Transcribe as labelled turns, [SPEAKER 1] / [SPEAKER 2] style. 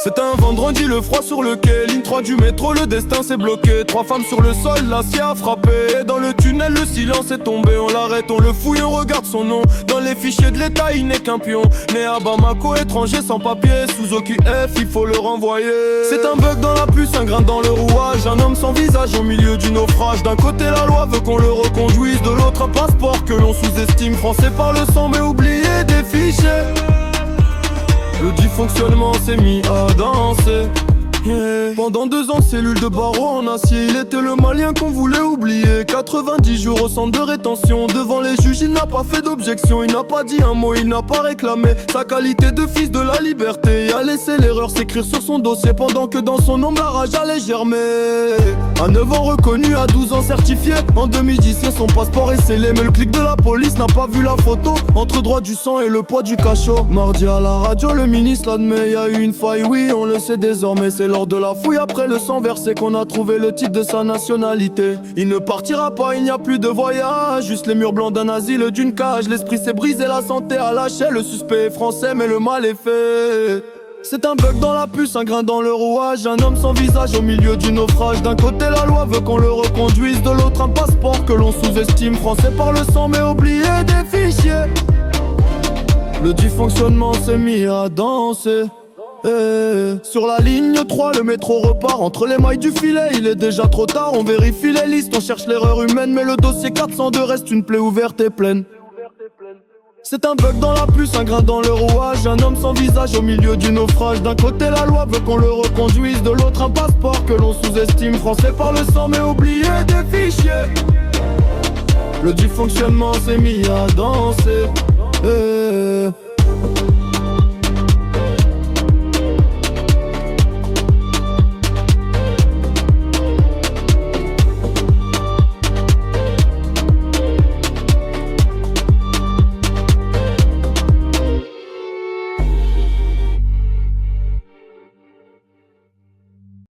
[SPEAKER 1] C'est un vendredi, le froid sur le quai, ligne 3 du métro, le destin s'est bloqué. 3 femmes sur le sol, l'acier a frappé. Et dans le tunnel, le silence est tombé. On l'arrête, on le fouille, on regarde son nom. Dans les fichiers de l'état, il n'est qu'un pion. Né à Bamako, étranger sans papier. Sous OQF, il faut le renvoyer. C'est un bug dans la puce, un grain dans le rouage. Un homme sans visage au milieu du naufrage. D'un côté, la loi veut qu'on le reconduise. De l'autre, un passeport que l'on sous-estime. Français par le sang, mais oublié des fichiers. Le dysfonctionnement s'est mis à danser. Pendant 2 ans, cellule de barreau en acier. Il était le malien qu'on voulait oublier. 90 jours au centre de rétention. Devant les juges, il n'a pas fait d'objection. Il n'a pas dit un mot, il n'a pas réclamé sa qualité de fils de la liberté. Il a laissé l'erreur s'écrire sur son dossier. Pendant que dans son ombre, la rage allait germer. À 9 ans reconnu, à 12 ans certifié. En 2010, son passeport est scellé. Mais le clic de la police n'a pas vu la photo. Entre droit du sang et le poids du cachot. Mardi à la radio, le ministre l'admet. Y a eu une faille, oui, on le sait désormais. C'est lors de la fouille après le sang versé qu'on a trouvé le titre de sa nationalité. Il ne partira pas, il n'y a plus de voyage. Juste les murs blancs d'un asile, d'une cage. L'esprit s'est brisé, la santé a lâché. Le suspect est français mais le mal est fait. C'est un bug dans la puce, un grain dans le rouage. Un homme sans visage au milieu du naufrage. D'un côté la loi veut qu'on le reconduise. De l'autre un passeport que l'on sous-estime. Français par le sang mais oublié des fichiers. Le dysfonctionnement s'est mis à danser. Sur la ligne 3, le métro repart entre les mailles du filet. Il est déjà trop tard, on vérifie les listes. On cherche l'erreur humaine mais le dossier 402 reste une plaie ouverte et pleine. C'est un bug dans la puce, un grain dans le rouage. Un homme sans visage au milieu du naufrage. D'un côté la loi veut qu'on le reconduise. De l'autre un passeport que l'on sous-estime. Français par le sang mais oublié des fichiers. Le dysfonctionnement s'est mis à danser.